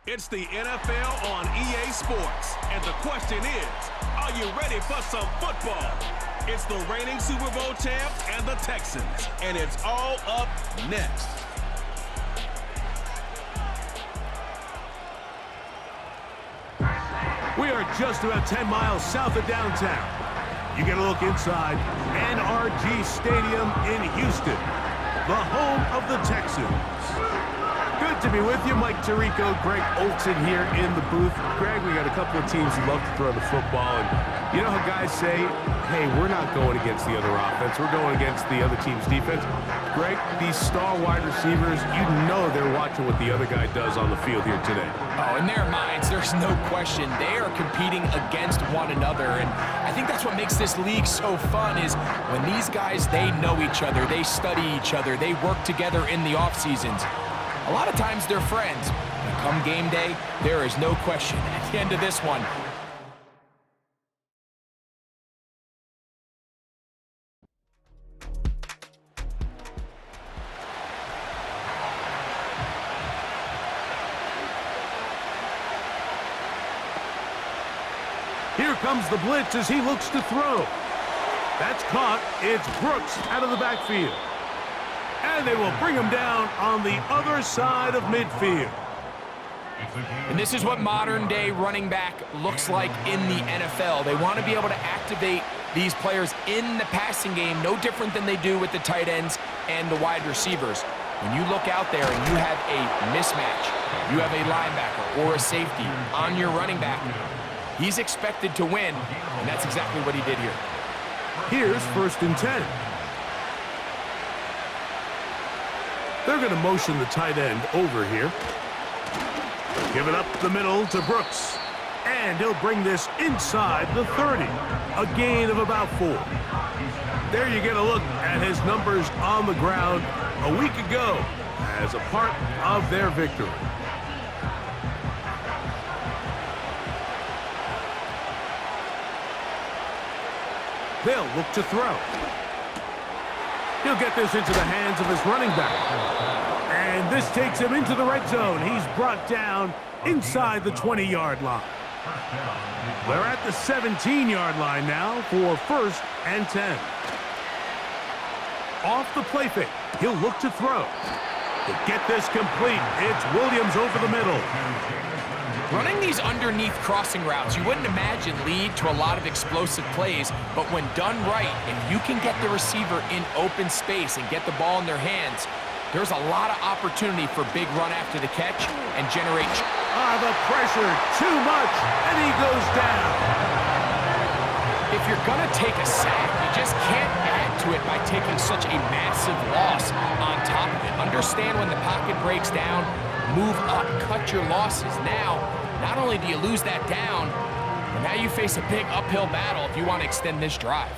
It's the NFL on EA Sports, and the question is, are you ready for some football? It's the reigning Super Bowl champs and the Texans, and it's all up next. We are just about 10 miles south of downtown. You get a look inside NRG Stadium in Houston, the home of the Texans. Good to be with you. Mike Tirico, Greg Olson here in the booth. Greg, we got a couple of teams who love to throw the football, and you know how guys say, hey, we're not going against the other offense, we're going against the other team's defense. Greg, these star wide receivers, you know they're watching what the other guy does on the field here today. Oh, in their minds, there's no question. They are competing against one another, and I think that's what makes this league so fun is when these guys, they know each other, they study each other, they work together in the off seasons. A lot of times they're friends, but come game day, there is no question at the end of this one. Here comes the blitz as he looks to throw. That's caught. It's Brooks out of the backfield. And they will bring him down on the other side of midfield. And this is what modern-day running back looks like in the NFL. They want to be able to activate these players in the passing game, no different than they do with the tight ends and the wide receivers. When you look out there and you have a mismatch, you have a linebacker or a safety on your running back, he's expected to win, and that's exactly what he did here. Here's 1st and 10. They're going to motion the tight end over here. Give it up the middle to Brooks. And he'll bring this inside the 30. A gain of about 4. There you get a look at his numbers on the ground a week ago as a part of their victory. They'll look to throw. He'll get this into the hands of his running back. And this takes him into the red zone. He's brought down inside the 20-yard line. They're at the 17-yard line now for 1st and 10. Off the play fake, he'll look to throw. To get this complete, it's Williams over the middle. Running these underneath crossing routes, you wouldn't imagine lead to a lot of explosive plays, but when done right, if you can get the receiver in open space and get the ball in their hands, there's a lot of opportunity for big run after the catch and generate. The pressure, too much, and he goes down. If you're gonna take a sack, you just can't add to it by taking such a massive loss on top of it. Understand when the pocket breaks down, move up, cut your losses. Now, not only do you lose that down, but now you face a big uphill battle if you want to extend this drive.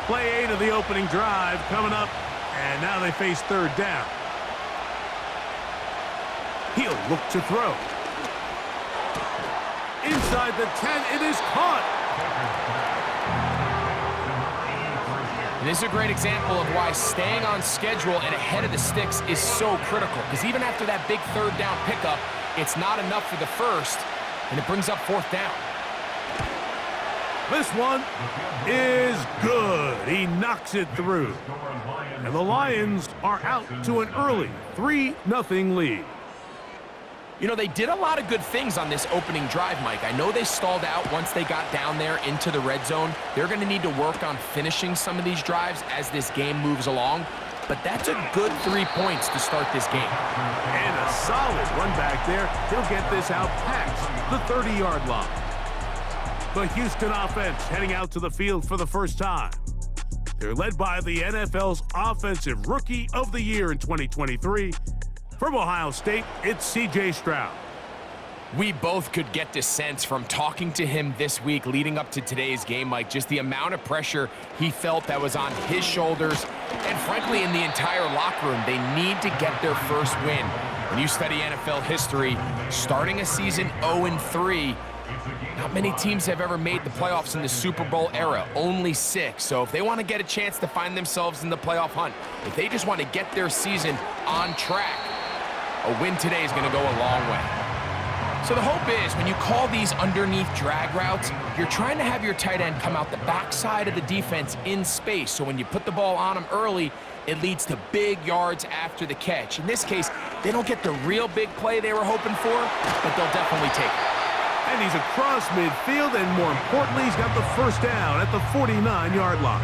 Play 8 of the opening drive coming up, and now they face 3rd down. He'll look to throw. Inside the 10, it is caught. And this is a great example of why staying on schedule and ahead of the sticks is so critical, because even after that big 3rd down pickup, it's not enough for the 1st, and it brings up 4th down. This one is good. He knocks it through. And the Lions are out to an early 3-0 lead. You know, they did a lot of good things on this opening drive, Mike. I know they stalled out once they got down there into the red zone. They're going to need to work on finishing some of these drives as this game moves along. But that's a good 3 points to start this game. And a solid run back there. He'll get this out past the 30-yard line. The Houston offense heading out to the field for the first time. They're led by the NFL's Offensive Rookie of the Year in 2023. From Ohio State, it's C.J. Stroud. We both could get the sense from talking to him this week leading up to today's game, Mike, just the amount of pressure he felt that was on his shoulders and, frankly, in the entire locker room. They need to get their first win. When you study NFL history, starting a season 0-3 Not many teams have ever made the playoffs in the Super Bowl era, only 6. So if they want to get a chance to find themselves in the playoff hunt, if they just want to get their season on track, a win today is going to go a long way. So the hope is when you call these underneath drag routes, you're trying to have your tight end come out the backside of the defense in space. So when you put the ball on him early, it leads to big yards after the catch. In this case, they don't get the real big play they were hoping for, but they'll definitely take it. And he's across midfield, and more importantly, he's got the first down at the 49-yard line.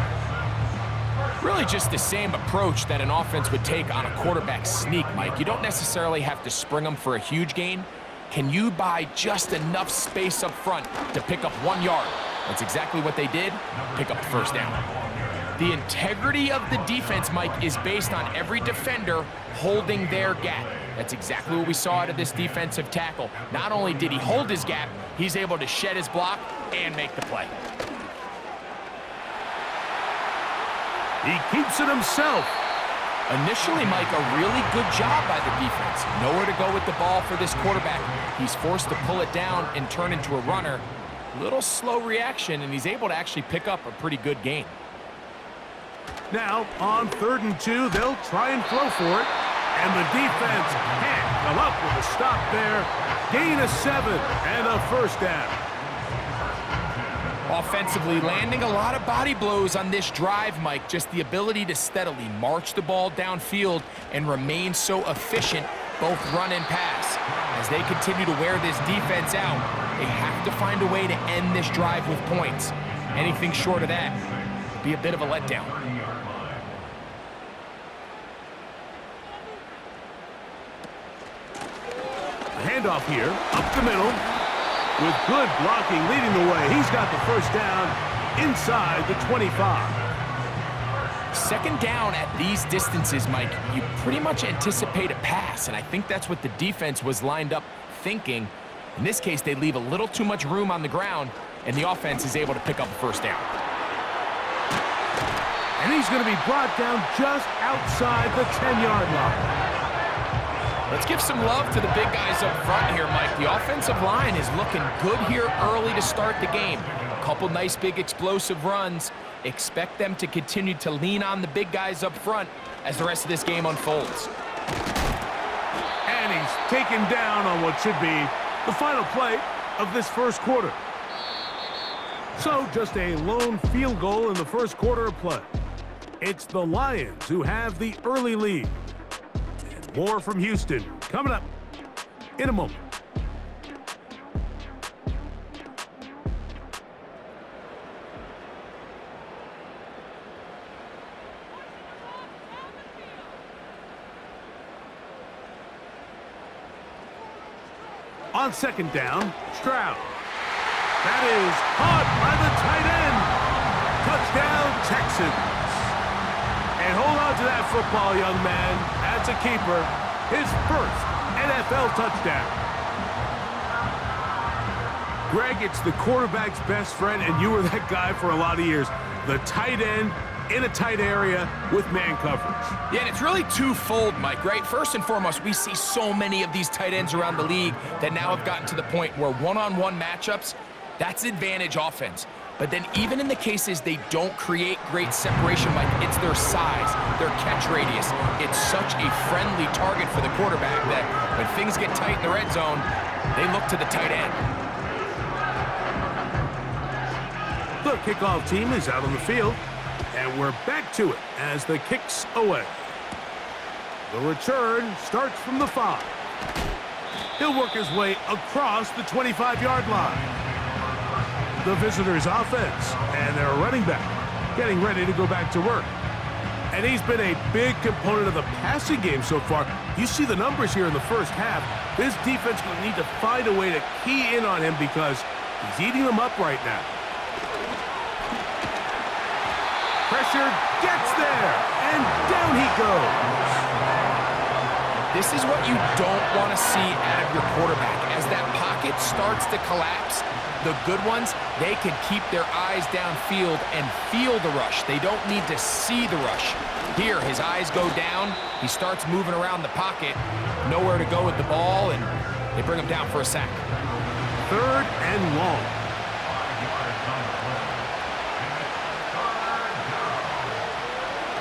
Really just the same approach that an offense would take on a quarterback sneak, Mike. You don't necessarily have to spring them for a huge gain. Can you buy just enough space up front to pick up 1 yard? That's exactly what they did. Pick up the first down. The integrity of the defense, Mike, is based on every defender holding their gap. That's exactly what we saw out of this defensive tackle. Not only did he hold his gap, he's able to shed his block and make the play. He keeps it himself. Initially, Mike, a really good job by the defense. Nowhere to go with the ball for this quarterback. He's forced to pull it down and turn into a runner. Little slow reaction, and he's able to actually pick up a pretty good gain. Now, on 3rd and 2, they'll try and throw for it. And the defense can't come up with a stop there. Gain of 7 and a first down. Offensively, landing a lot of body blows on this drive, Mike. Just the ability to steadily march the ball downfield and remain so efficient, both run and pass. As they continue to wear this defense out, they have to find a way to end this drive with points. Anything short of that would be a bit of a letdown. Handoff here, up the middle. With good blocking leading the way, he's got the first down inside the 25. Second down at these distances, Mike, you pretty much anticipate a pass, and I think that's what the defense was lined up thinking. In this case, they leave a little too much room on the ground, and the offense is able to pick up a first down. And he's going to be brought down just outside the 10-yard line. Let's give some love to the big guys up front here, Mike. The offensive line is looking good here early to start the game. A couple nice big explosive runs. Expect them to continue to lean on the big guys up front as the rest of this game unfolds. And he's taken down on what should be the final play of this first quarter. So just a lone field goal in the first quarter of play. It's the Lions who have the early lead. More from Houston coming up in a moment. On second down, Stroud. That is caught by the tight end. Touchdown, Texans. And hold on to that football, young man. That's a keeper. His first NFL touchdown. Greg, it's the quarterback's best friend, and you were that guy for a lot of years. The tight end in a tight area with man coverage. Yeah, and it's really twofold, Mike, right? First and foremost, we see so many of these tight ends around the league that now have gotten to the point where one-on-one matchups, that's advantage offense. But then even in the cases they don't create great separation, Mike, it's their size, their catch radius. It's such a friendly target for the quarterback that when things get tight in the red zone, they look to the tight end. The kickoff team is out on the field, and we're back to it as the kick's away. The return starts from the 5. He'll work his way across the 25-yard line. The visitors' offense and their running back getting ready to go back to work. And he's been a big component of the passing game so far. You see the numbers here in the first half. This defense will need to find a way to key in on him because he's eating them up right now. Pressure gets there, and down he goes. This is what you don't want to see out of your quarterback. As that pocket starts to collapse, the good ones, they can keep their eyes downfield and feel the rush. They don't need to see the rush. Here, his eyes go down. He starts moving around the pocket. Nowhere to go with the ball, and they bring him down for a sack. 3rd and long.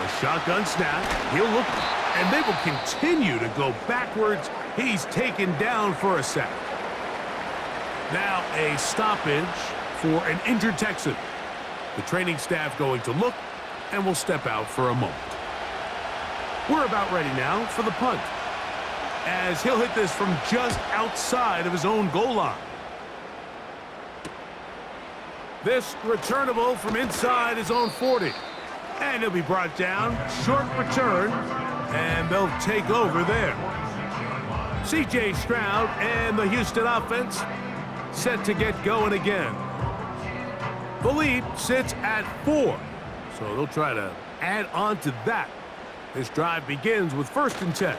A shotgun snap. He'll look, and they will continue to go backwards. He's taken down for a sack. Now a stoppage for an injured Texan. The training staff going to look and will step out for a moment. We're about ready now for the punt, as he'll hit this from just outside of his own goal line. This returnable from inside his own 40. And he'll be brought down. Short return, and they'll take over there. C.J. Stroud and the Houston offense set to get going again. The lead sits at 4, so they'll try to add on to that. This drive begins with 1st and 10.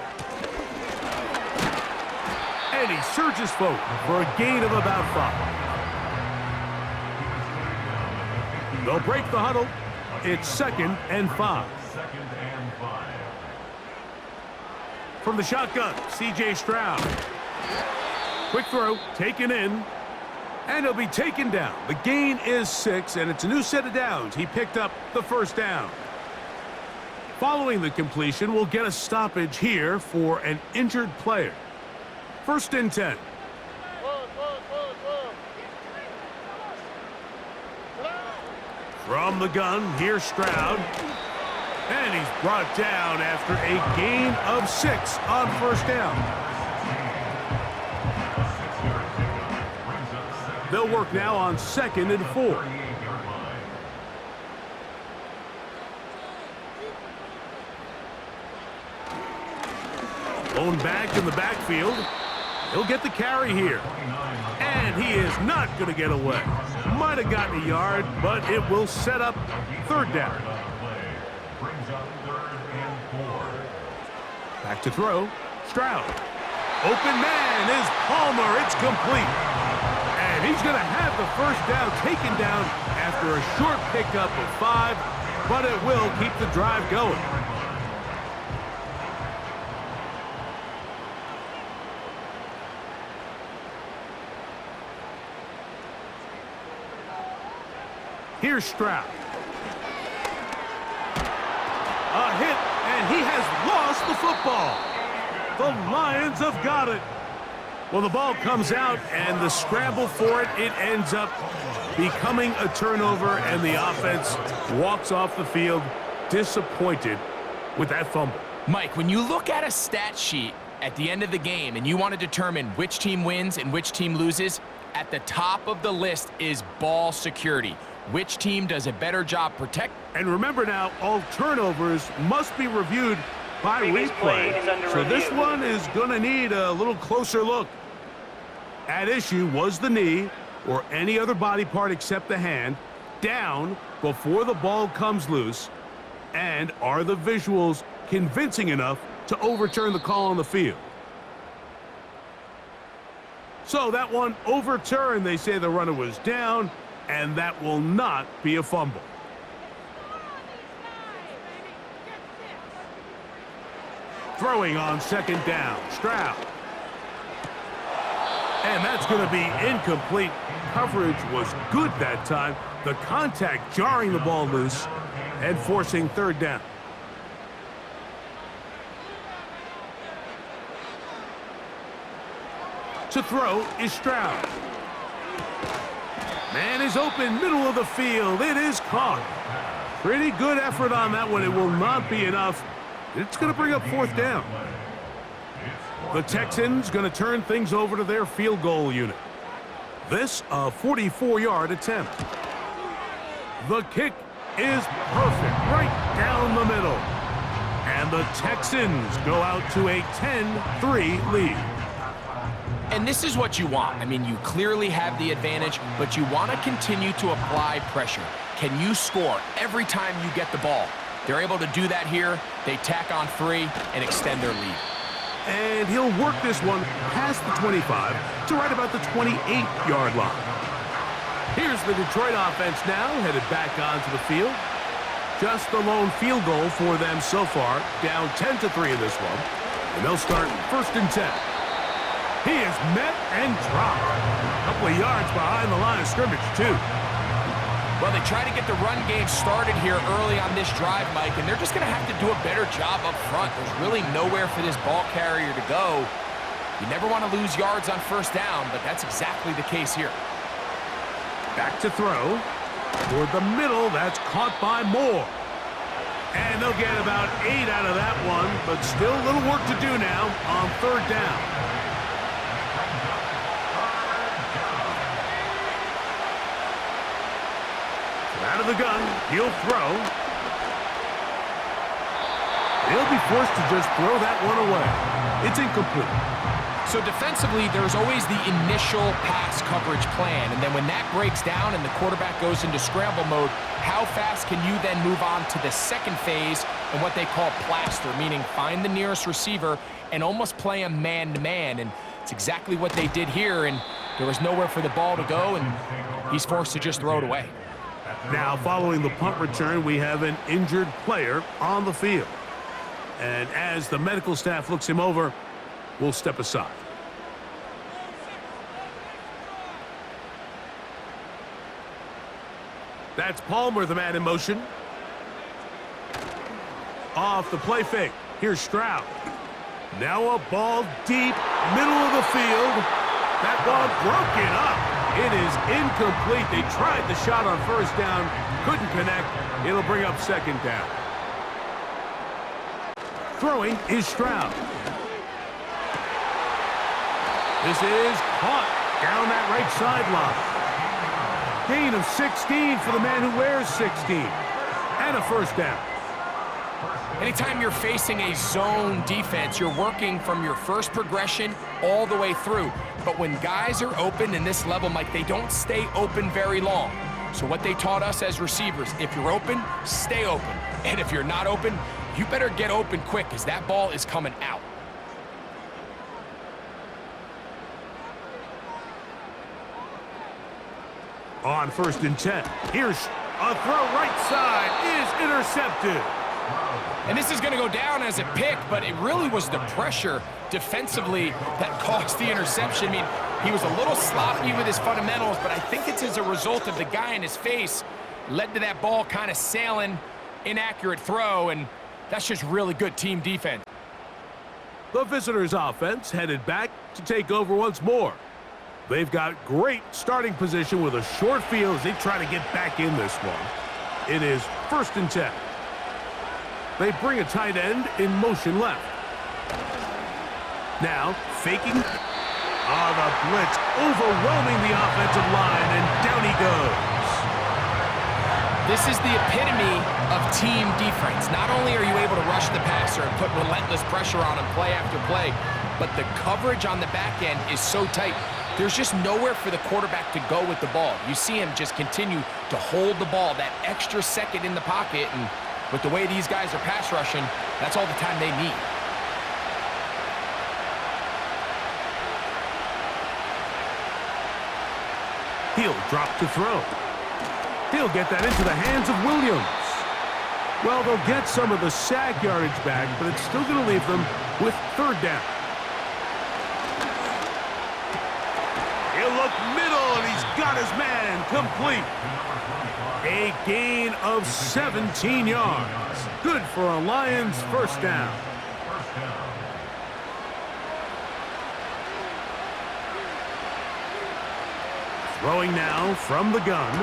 And he surges forward for a gain of about 5. They'll break the huddle. It's 2nd and 5. From the shotgun, C.J. Stroud. Quick throw, taken in, and he'll be taken down. The gain is 6, and it's a new set of downs. He picked up the 1st down. Following the completion, we'll get a stoppage here for an injured player. 1st and 10. From the gun, here's Stroud. And he's brought down after a gain of 6 on 1st down. They'll work now on 2nd and 4. Blown back in the backfield. He'll get the carry here. And he is not going to get away. Might have gotten a yard, but it will set up 3rd down. Back to throw. Stroud. Open man is Palmer. It's complete. And he's going to have the 1st down taken down after a short pickup of 5, but it will keep the drive going. Here's Stroud. A hit, and he has lost the football. The Lions have got it. Well, the ball comes out, and the scramble for it ends up becoming a turnover, and the offense walks off the field disappointed with that fumble. Mike, when you look at a stat sheet at the end of the game and you want to determine which team wins and which team loses, at the top of the list is ball security. Which team does a better job protect? And remember now, all turnovers must be reviewed by replay. So this one is going to need a little closer look. At issue was the knee or any other body part except the hand down before the ball comes loose. And are the visuals convincing enough to overturn the call on the field? So that one overturned. They say the runner was down, and that will not be a fumble. Throwing on 2nd down, Stroud. And that's going to be incomplete. Coverage was good that time. The contact jarring the ball loose and forcing 3rd down. To throw is Stroud. Man is open, middle of the field. It is caught. Pretty good effort on that one. It will not be enough. It's going to bring up 4th down. The Texans going to turn things over to their field goal unit. This a 44-yard attempt. The kick is perfect, right down the middle. And the Texans go out to a 10-3 lead. And this is what you want. I mean, you clearly have the advantage, but you want to continue to apply pressure. Can you score every time you get the ball? They're able to do that here. They tack on 3 and extend their lead. And he'll work this one past the 25 to right about the 28-yard line. Here's the Detroit offense now, headed back onto the field. Just the lone field goal for them so far, down 10-3 in this one. And they'll start 1st and 10. He is met and dropped. A couple of yards behind the line of scrimmage, too. Well, they try to get the run game started here early on this drive, Mike, and they're just going to have to do a better job up front. There's really nowhere for this ball carrier to go. You never want to lose yards on first down, but that's exactly the case here. Back to throw. Toward the middle, that's caught by Moore. And they'll get about 8 out of that one, but still a little work to do now on third down. Out of the gun, he'll throw. He'll be forced to just throw that one away. It's incomplete. So defensively, there's always the initial pass coverage plan, and then when that breaks down and the quarterback goes into scramble mode, how fast can you then move on to the second phase and what they call plaster, meaning find the nearest receiver and almost play him man-to-man, and it's exactly what they did here, and there was nowhere for the ball to go, and he's forced to just throw it away. Now, following the punt return, we have an injured player on the field. And as the medical staff looks him over, we'll step aside. That's Palmer, the man in motion. Off the play fake. Here's Stroud. Now a ball deep, middle of the field. That ball broken up. It is incomplete. They tried the shot on first down, couldn't connect. It'll bring up second down. Throwing is Stroud. This is caught down that right sideline. Gain of 16 for the man who wears 16. And a first down. Anytime you're facing a zone defense, you're working from your first progression all the way through. But when guys are open in this level, Mike, they don't stay open very long. So what they taught us as receivers, if you're open, stay open. And if you're not open, you better get open quick because that ball is coming out. On 1st and 10. Here's a throw right side is intercepted. And this is going to go down as a pick, but it really was the pressure defensively that caused the interception. I mean, he was a little sloppy with his fundamentals, but I think it's as a result of the guy in his face led to that ball kind of sailing, inaccurate throw, and that's just really good team defense. The visitors' offense headed back to take over once more. They've got great starting position with a short field as they try to get back in this one. It is 1st and 10. They bring a tight end in motion left. Now, faking. The blitz overwhelming the offensive line, and down he goes. This is the epitome of team defense. Not only are you able to rush the passer and put relentless pressure on him play after play, but the coverage on the back end is so tight. There's just nowhere for the quarterback to go with the ball. You see him just continue to hold the ball that extra second in the pocket, and with the way these guys are pass rushing, that's all the time they need. He'll drop to throw. He'll get that into the hands of Williams. Well, they'll get some of the sack yardage back, but it's still going to leave them with 3rd down. He'll look middle, and he's got his man complete. A gain of 17 yards. Good for a Lions first down. Throwing now from the gun.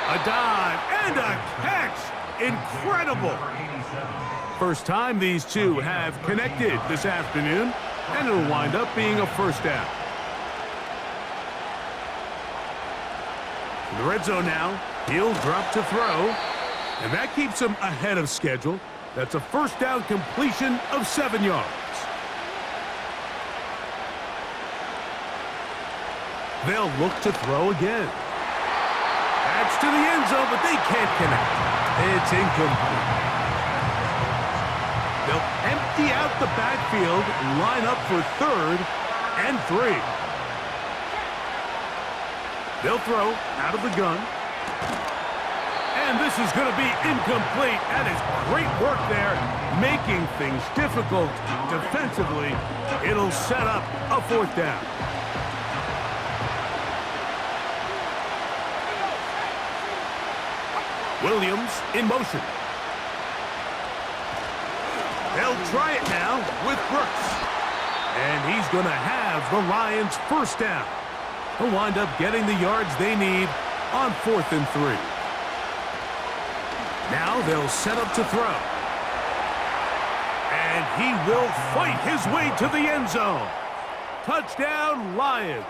A dive and a catch. Incredible. First time these two have connected this afternoon, and it'll wind up being a first down. In the red zone now. He'll drop to throw, and that keeps him ahead of schedule. That's a first down completion of 7 yards. They'll look to throw again. That's to the end zone, but they can't connect. It's incomplete. They'll empty out the backfield, line up for 3rd and 3. They'll throw out of the gun. And this is going to be incomplete. That is great work there, making things difficult defensively. It'll set up a 4th down. Williams in motion. They'll try it now with Brooks. And he's going to have the Lions first down. They'll wind up getting the yards they need on 4th and 3. Now they'll set up to throw. And he will fight his way to the end zone. Touchdown, Lions.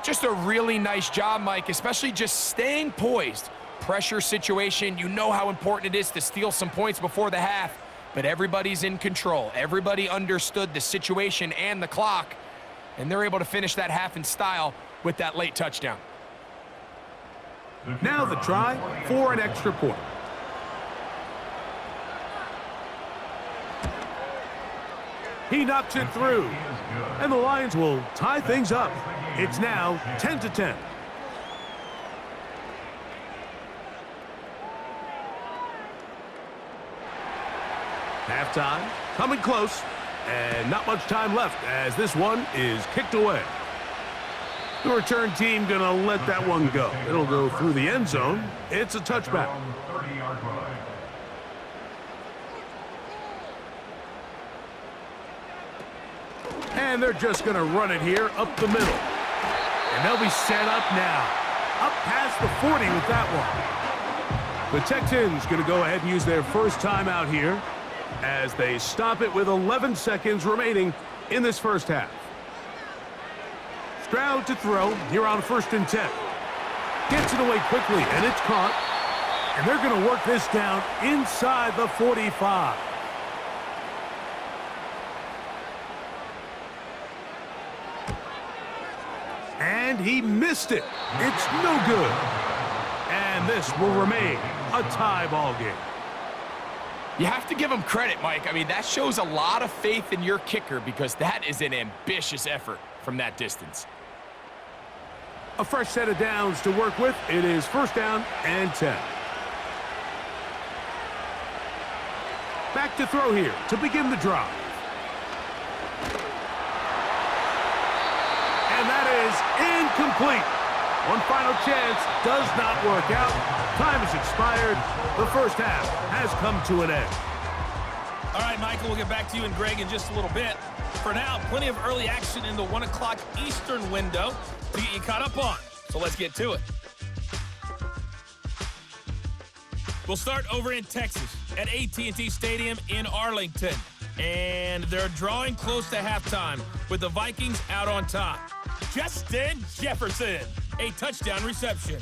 Just a really nice job, Mike, especially just staying poised. Pressure situation, you know how important it is to steal some points before the half, but everybody's in control. Everybody understood the situation and the clock, and they're able to finish that half in style with that late touchdown. Now the try for an extra point. He knocks it through, and the Lions will tie things up. It's now 10-10. Halftime coming close, and not much time left as this one is kicked away. The return team gonna let that one go. It'll go through the end zone. It's a touchback. And they're just gonna run it here up the middle. And they'll be set up now. Up past the 40 with that one. The Texans gonna go ahead and use their first timeout here as they stop it with 11 seconds remaining in this first half. Stroud to throw here on 1st and 10. Gets it away quickly, and it's caught. And they're going to work this down inside the 45. And he missed it. It's no good. And this will remain a tie ball game. You have to give him credit, Mike. I mean, that shows a lot of faith in your kicker because that is an ambitious effort from that distance. A fresh set of downs to work with. It is 1st down and 10. Back to throw here to begin the drive. And that is incomplete. One final chance does not work out. Time has expired. The first half has come to an end. All right, Michael, we'll get back to you and Greg in just a little bit. For now, plenty of early action in the 1 o'clock Eastern window to get you caught up on. So let's get to it. We'll start over in Texas at AT&T Stadium in Arlington. And they're drawing close to halftime with the Vikings out on top. Justin Jefferson, a touchdown reception.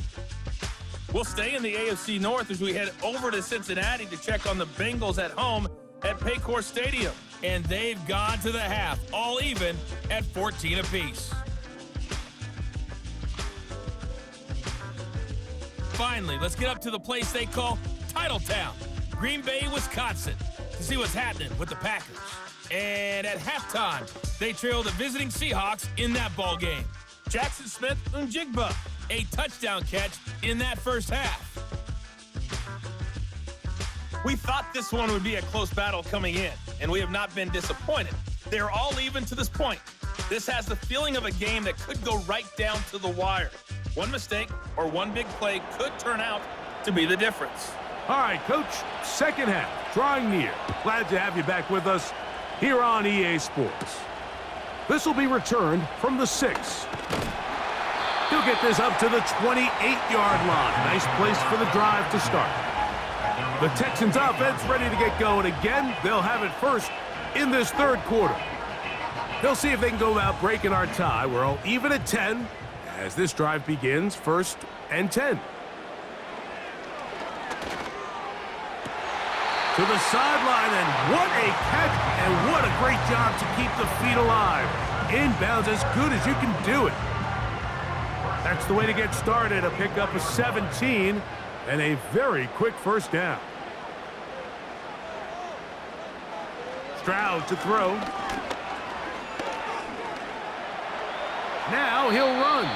We'll stay in the AFC North as we head over to Cincinnati to check on the Bengals at home at Paycor Stadium. And they've gone to the half, all even at 14 apiece. Finally, let's get up to the place they call Titletown, Green Bay, Wisconsin, to see what's happening with the Packers. And at halftime, they trail the visiting Seahawks in that ball game. Jackson Smith-Njigba, a touchdown catch in that first half. We thought this one would be a close battle coming in, and we have not been disappointed. They're all even to this point. This has the feeling of a game that could go right down to the wire. One mistake or one big play could turn out to be the difference. All right, Coach, second half, drawing near. Glad to have you back with us here on EA Sports. This will be returned from the 6. He'll get this up to the 28-yard line. Nice place for the drive to start. The Texans offense ready to get going again. They'll have it first in this third quarter. They'll see if they can go about breaking our tie. We're all even at 10 as this drive begins, 1st and 10. To the sideline, and what a catch, and what a great job to keep the feet alive. Inbounds as good as you can do it. That's the way to get started, a pickup of 17 and a very quick first down. Stroud to throw. Now he'll run.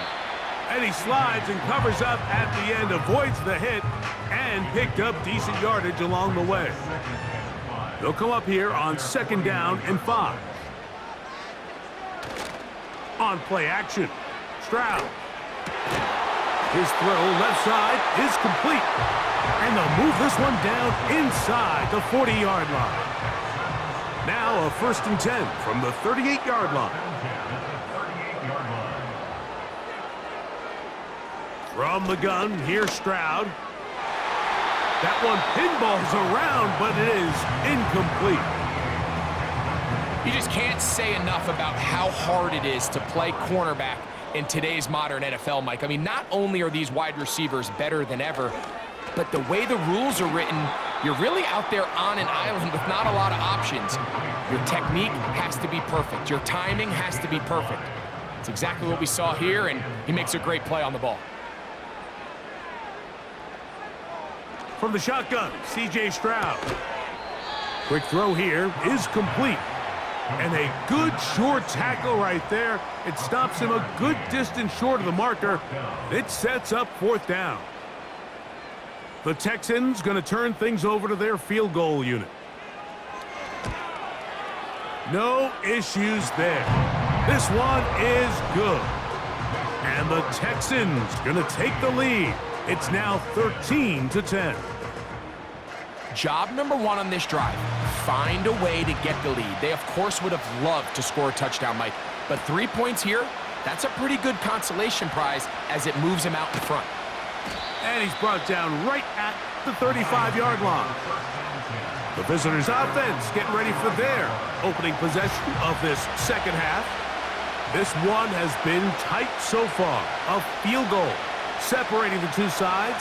And he slides and covers up at the end, avoids the hit, and picked up decent yardage along the way. They'll come up here on 2nd down and 5. On play action, Stroud. His throw left side is complete. And they'll move this one down inside the 40-yard line. Now a 1st and 10 from the 38-yard line. From the gun, here's Stroud. That one pinballs around, but it is incomplete. You just can't say enough about how hard it is to play cornerback in today's modern NFL, Mike. I mean, not only are these wide receivers better than ever, but the way the rules are written, you're really out there on an island with not a lot of options. Your technique has to be perfect. Your timing has to be perfect. It's exactly what we saw here, and he makes a great play on the ball. From the shotgun, C.J. Stroud. Quick throw here is complete. And a good short tackle right there. It stops him a good distance short of the marker. It sets up 4th down. The Texans going to turn things over to their field goal unit. No issues there. This one is good. And the Texans going to take the lead. It's now 13-10. Job number 1 on this drive, find a way to get the lead. They, of course, would have loved to score a touchdown, Mike. But 3 points here, that's a pretty good consolation prize as it moves him out in front. And he's brought down right at the 35-yard line. The visitors' offense getting ready for their opening possession of this second half. This one has been tight so far. A field goal separating the two sides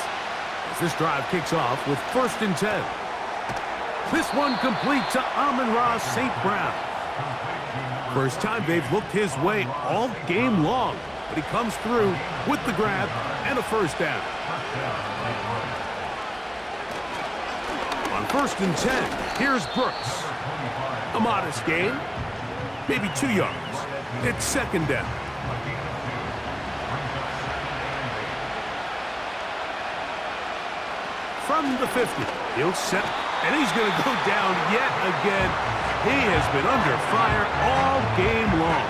as this drive kicks off with 1st and 10. This one complete to Amon-Ra St. Brown. First time they've looked his way all game long, but he comes through with the grab and a 1st down. On 1st and 10, here's Brooks. A modest gain, maybe 2 yards. It's 2nd down. From the 50, he'll set, and he's going to go down yet again. He has been under fire all game long.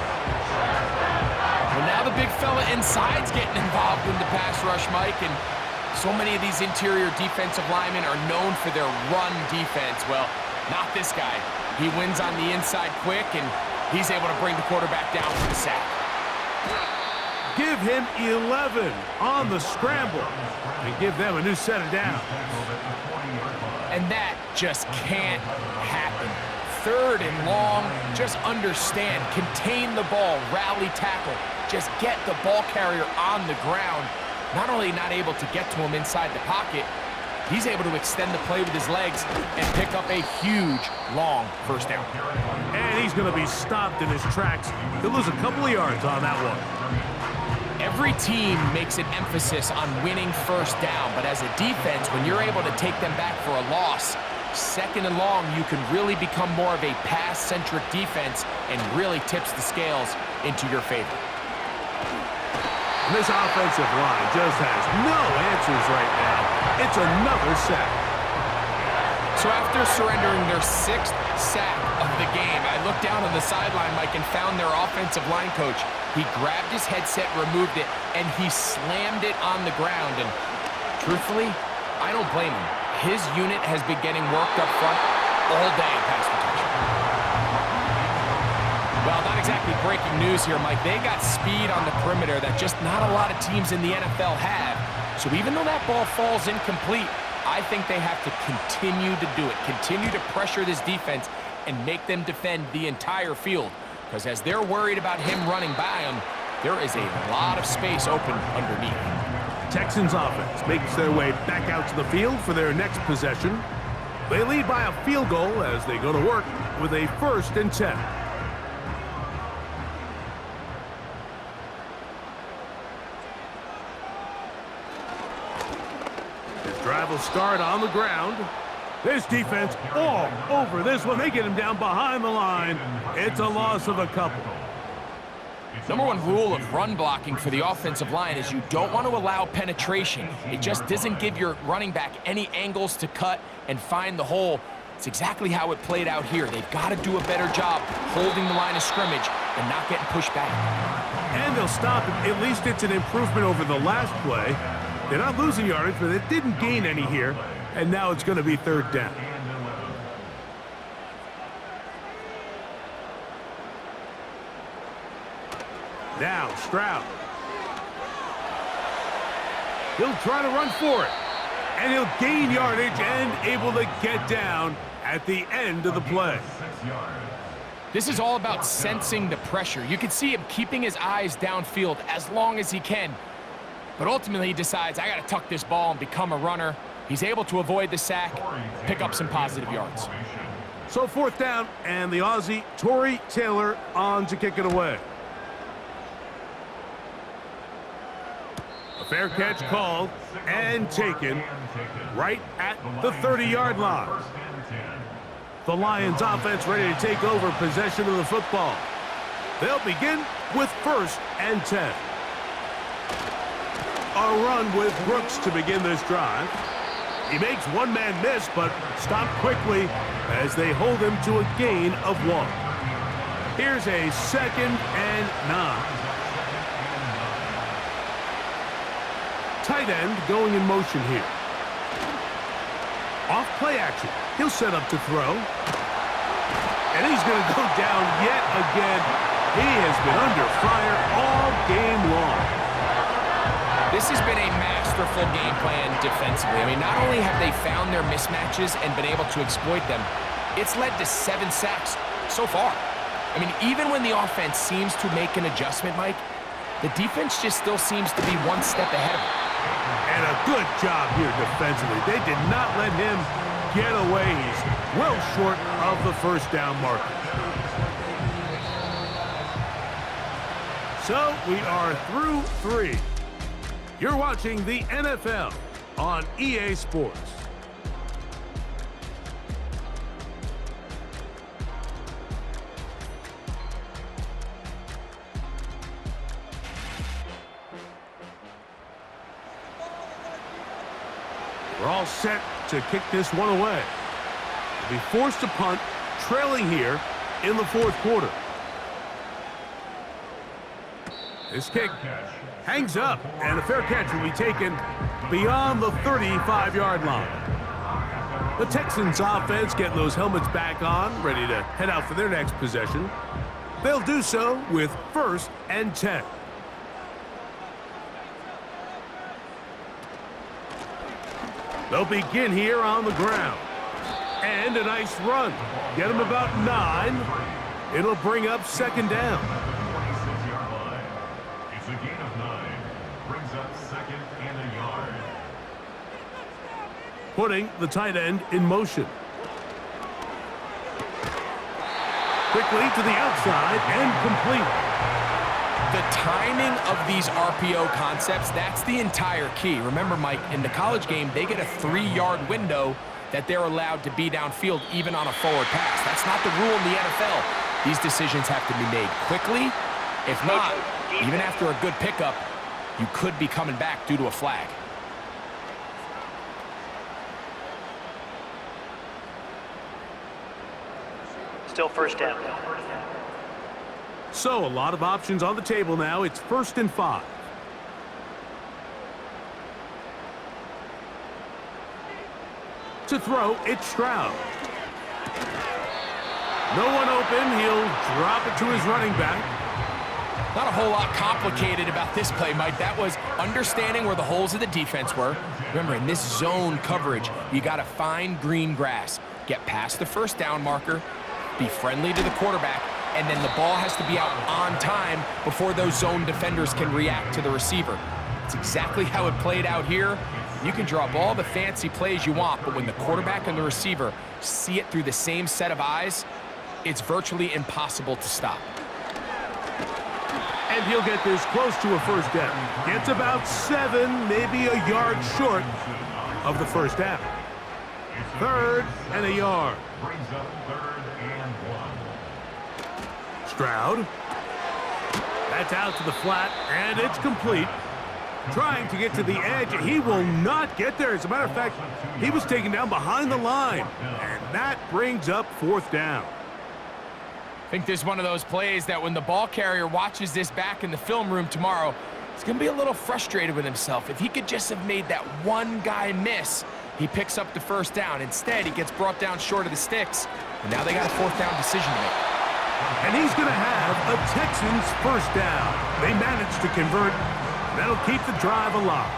Well, now the big fella inside's getting involved in the pass rush, Mike, and so many of these interior defensive linemen are known for their run defense. Well, not this guy. He wins on the inside quick, and he's able to bring the quarterback down for the sack. Give him 11 on the scramble and give them a new set of downs. And that just can't happen. 3rd and long, just understand, contain the ball, rally tackle, just get the ball carrier on the ground. Not only not able to get to him inside the pocket, he's able to extend the play with his legs and pick up a huge, long 1st down. And he's going to be stopped in his tracks. He'll lose a couple of yards on that one. Every team makes an emphasis on winning 1st down, but as a defense, when you're able to take them back for a loss, 2nd and long, you can really become more of a pass-centric defense and really tips the scales into your favor. This offensive line just has no answers right now. It's another sack. So after surrendering their 6th sack of the game, I looked down on the sideline, Mike, and found their offensive line coach. He grabbed his headset, removed it, and he slammed it on the ground. And truthfully, I don't blame him. His unit has been getting worked up front all day in pass protection. Well, not exactly breaking news here, Mike. They got speed on the perimeter that just not a lot of teams in the NFL have. So even though that ball falls incomplete, I think they have to continue to do it, continue to pressure this defense and make them defend the entire field. Because as they're worried about him running by them, there is a lot of space open underneath. Texans offense makes their way back out to the field for their next possession. They lead by a field goal as they go to work with a 1st and 10. This drive will start on the ground. This defense all over this one. They get him down behind the line. It's a loss of a couple. Number 1 rule of run blocking for the offensive line is you don't want to allow penetration. It just doesn't give your running back any angles to cut and find the hole. It's exactly how it played out here. They've got to do a better job holding the line of scrimmage and not getting pushed back. And they'll stop it. At least it's an improvement over the last play. They're not losing yardage, but they didn't gain any here. And now it's going to be third down. Now, Stroud. He'll try to run for it. And he'll gain yardage and able to get down at the end of the play. This is all about sensing the pressure. You can see him keeping his eyes downfield as long as he can. But ultimately he decides, I got to tuck this ball and become a runner. He's able to avoid the sack, pick up some positive yards. So fourth down, and the Aussie, Tory Taylor, on to kick it away. A fair catch called and taken right at the 30-yard line. The Lions offense ready to take over possession of the football. They'll begin with 1st and 10. A run with Brooks to begin this drive. He makes one man miss, but stopped quickly as they hold him to a gain of 1. Here's a 2nd and 9. Tight end going in motion here. Off play action. He'll set up to throw. And he's going to go down yet again. He has been under fire all game long. This has been a masterful game plan defensively. I mean, not only have they found their mismatches and been able to exploit them, it's led to 7 sacks so far. I mean, even when the offense seems to make an adjustment, Mike, the defense just still seems to be one step ahead of it. And a good job here defensively. They did not let him get away. He's well short of the first down marker. So we are through 3. You're watching the NFL on EA Sports. We're all set to kick this one away. They'll be forced to punt, trailing here in the 4th quarter. This kick hangs up, and a fair catch will be taken beyond the 35-yard line. The Texans offense getting those helmets back on, ready to head out for their next possession. They'll do so with 1st and 10. They'll begin here on the ground. And a nice run. Get them about 9. It'll bring up 2nd down. It's a gain of 9. Brings up 2nd and a yard. Putting the tight end in motion. Quickly to the outside and complete. The timing of these RPO concepts, that's the entire key. Remember, Mike, in the college game, they get a 3-yard window that they're allowed to be downfield even on a forward pass. That's not the rule in the NFL. These decisions have to be made quickly. If not, even after a good pickup, you could be coming back due to a flag. Still 1st down. So a lot of options on the table now. It's 1st and 5. To throw, it's Stroud. No one open. He'll drop it to his running back. Not a whole lot complicated about this play, Mike. That was understanding where the holes of the defense were. Remember, in this zone coverage, you got to find green grass. Get past the 1st down marker, be friendly to the quarterback, and then the ball has to be out on time before those zone defenders can react to the receiver. It's exactly how it played out here. You can draw up all the fancy plays you want, but when the quarterback and the receiver see it through the same set of eyes, it's virtually impossible to stop. And he'll get this close to a 1st down. Gets about 7, maybe a yard short of the 1st down. 3rd and a yard. Brings up 3rd and 1. Stroud. That's out to the flat, and it's complete. Trying to get to the edge. He will not get there. As a matter of fact, he was taken down behind the line. And that brings up 4th down. think this is one of those plays that when the ball carrier watches this back in the film room tomorrow, he's going to be a little frustrated with himself. If he could just have made that one guy miss, he picks up the first down. Instead, he gets brought down short of the sticks, and now they got a fourth down decision to make. And he's going to have a Texans first down. They managed to convert. That'll keep the drive alive.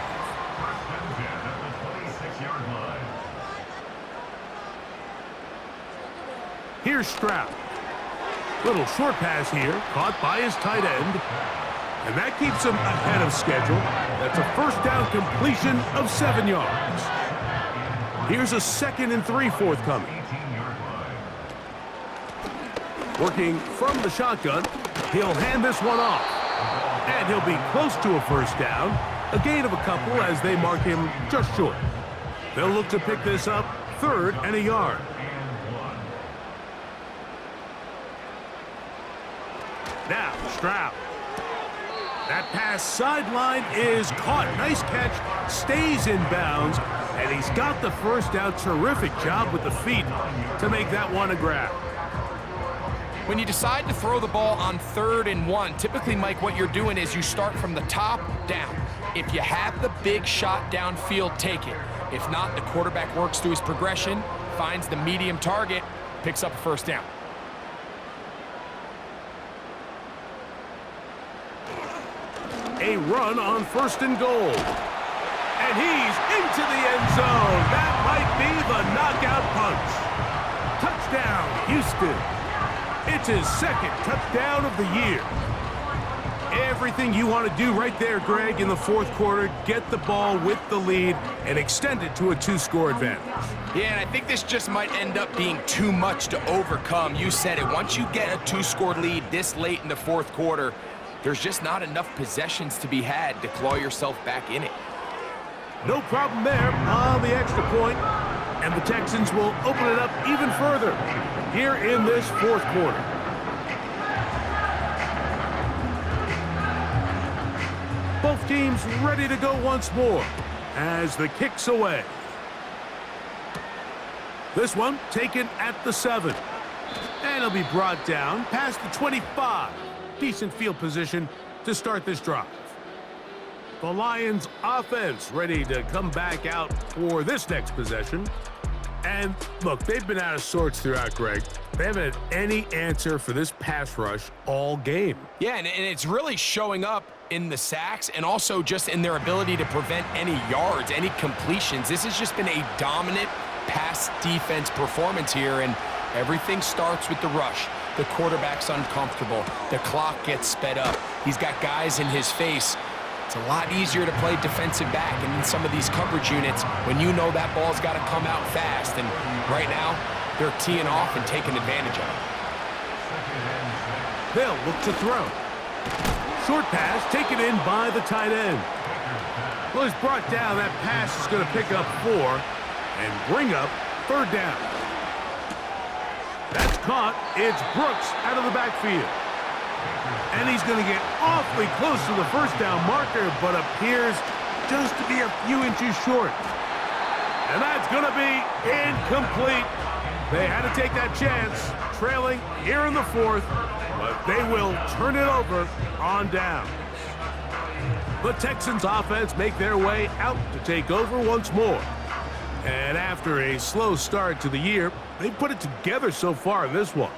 Here's Stroud. Little short pass here, caught by his tight end. And that keeps him ahead of schedule. That's a first down completion of 7 yards. Here's a 2nd and 3 forthcoming. Working from the shotgun, he'll hand this one off. And he'll be close to a first down. A gain of a couple as they mark him just short. They'll look to pick this up 3rd and a yard. Now, Stroud. That pass sideline is caught. Nice catch. Stays in bounds. And he's got the first down. Terrific job with the feet to make that one a grab. When you decide to throw the ball on 3rd and 1, typically, Mike, what you're doing is you start from the top down. If you have the big shot downfield, take it. If not, the quarterback works through his progression, finds the medium target, picks up a first down. A run on 1st and goal. And he's into the end zone. That might be the knockout punch. Touchdown, Houston. It's his 2nd touchdown of the year. Everything you want to do right there, Greg, in the 4th quarter, get the ball with the lead and extend it to a 2-score advantage. Yeah, and I think this just might end up being too much to overcome. You said it. Once you get a 2-score lead this late in the 4th quarter, there's just not enough possessions to be had to claw yourself back in it. No problem there on the extra point, and the Texans will open it up even further here in this 4th quarter. Both teams ready to go once more as the kick's away. This one taken at the 7. And it'll be brought down past the 25. Decent field position to start this drive. The Lions offense ready to come back out for this next possession. And look, they've been out of sorts throughout, Greg. They haven't had any answer for this pass rush all game. Yeah, and it's really showing up in the sacks and also just in their ability to prevent any yards, any completions. This has just been a dominant pass defense performance here, and everything starts with the rush. The quarterback's uncomfortable. The clock gets sped up. He's got guys in his face. It's a lot easier to play defensive back and in some of these coverage units when you know that ball's got to come out fast. And right now, they're teeing off and taking advantage of it. They'll look to throw. Short pass taken in by the tight end. Well, he's brought down. That pass is going to pick up 4 and bring up 3rd down. That's caught. It's Brooks out of the backfield. And he's going to get awfully close to the first down marker, but appears just to be a few inches short. And that's going to be incomplete. They had to take that chance, trailing here in the 4th, but they will turn it over on down. The Texans offense make their way out to take over once more. And after a slow start to the year, they put it together so far in this one.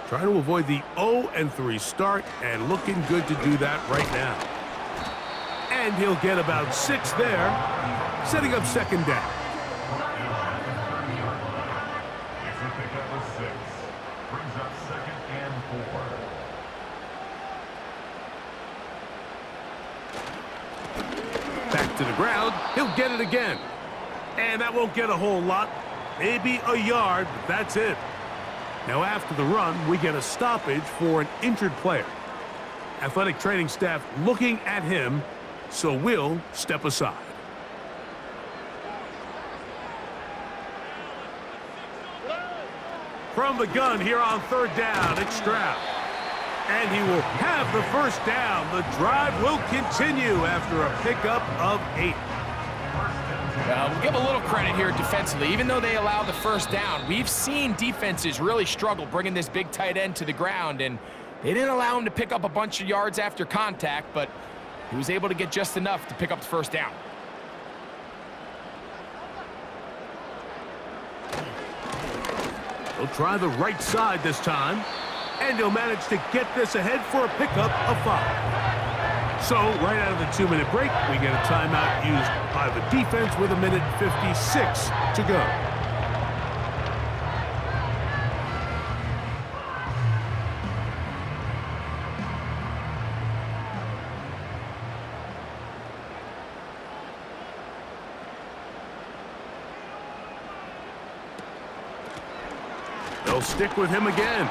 Trying to avoid the 0-3 start and looking good to do that right now. And he'll get about 6 there, setting up 2nd down. It's a pickup of 6. Brings up 2nd and 4. Back to the ground. He'll get it again. And that won't get a whole lot. Maybe a yard, but that's it. Now after the run, we get a stoppage for an injured player. Athletic training staff looking at him, so we'll step aside. From the gun here on 3rd down, it's Stroud. And he will have the first down. The drive will continue after a pickup of 8. We'll give a little credit here defensively. Even though they allowed the first down, we've seen defenses really struggle bringing this big tight end to the ground, and they didn't allow him to pick up a bunch of yards after contact, but he was able to get just enough to pick up the first down. He'll try the right side this time, and he'll manage to get this ahead for a pickup of 5. So, right out of the 2-minute break, we get a timeout used by the defense with 1:56 to go. They'll stick with him again.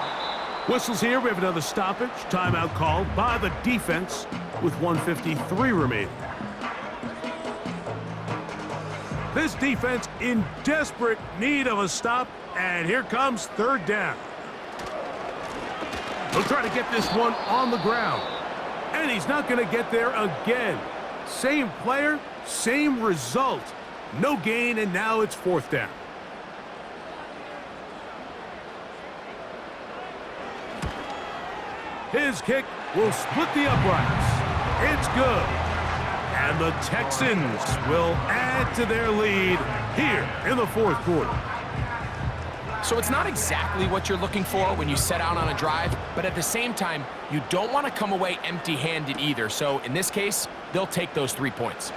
Whistles here. We have another stoppage. Timeout called by the defense with 1:53 remaining. This defense in desperate need of a stop, and here comes 3rd down. He'll try to get this one on the ground, and he's not going to get there again. Same player, same result. No gain, and now it's 4th down. His kick will split the uprights. It's good. And the Texans will add to their lead here in the 4th quarter. So it's not exactly what you're looking for when you set out on a drive, but at the same time, you don't want to come away empty-handed either. So in this case, they'll take those 3 points.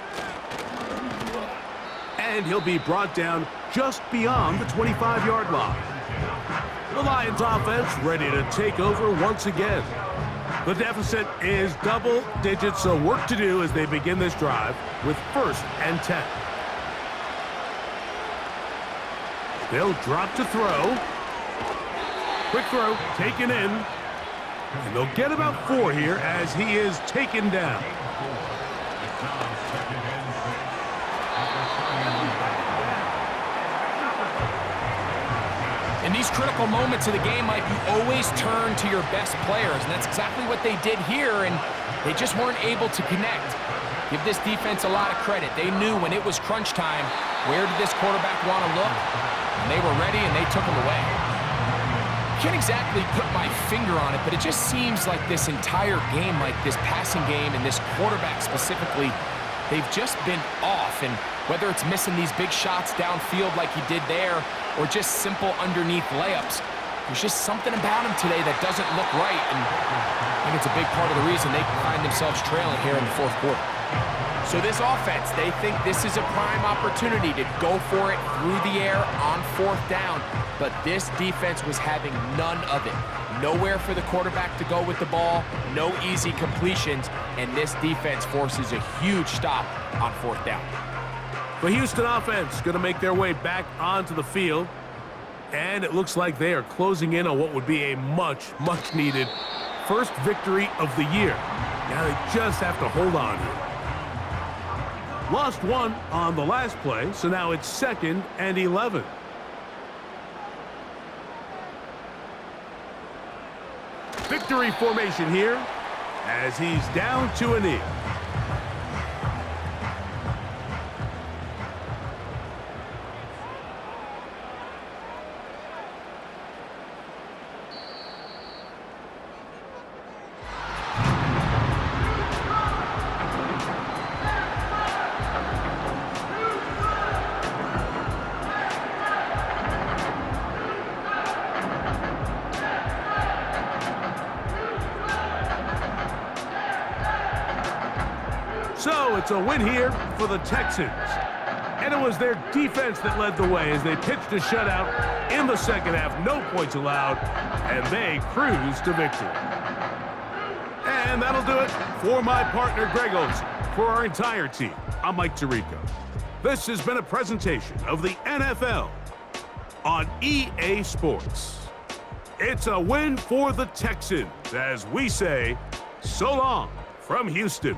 And he'll be brought down just beyond the 25-yard line. The Lions offense ready to take over once again. The deficit is double digits, so work to do as they begin this drive with 1st and 10. They'll drop to throw. Quick throw, taken in. And they'll get about 4 here as he is taken down. In these critical moments of the game, Mike, you always turn to your best players, and that's exactly what they did here, and they just weren't able to connect. Give this defense a lot of credit. They knew when it was crunch time, where did this quarterback want to look? And they were ready, and they took him away. Can't exactly put my finger on it, but it just seems like this entire game, like this passing game and this quarterback specifically, they've just been off, and whether it's missing these big shots downfield like he did there or just simple underneath layups, there's just something about him today that doesn't look right, and I think it's a big part of the reason they find themselves trailing here in the 4th quarter. So this offense, they think this is a prime opportunity to go for it through the air on 4th down, but this defense was having none of it. Nowhere for the quarterback to go with the ball, no easy completions, and this defense forces a huge stop on 4th down. The Houston offense going to make their way back onto the field, and it looks like they are closing in on what would be a much, much needed 1st victory of the year. Now they just have to hold on here. Lost 1 on the last play, so now it's 2nd and 11. Victory formation here as he's down to a knee. So it's a win here for the Texans. And it was their defense that led the way as they pitched a shutout in the 2nd half. No points allowed, and they cruised to victory. And that'll do it for my partner, Greg Olsen. For our entire team, I'm Mike Tirico. This has been a presentation of the NFL on EA Sports. It's a win for the Texans as we say, so long from Houston.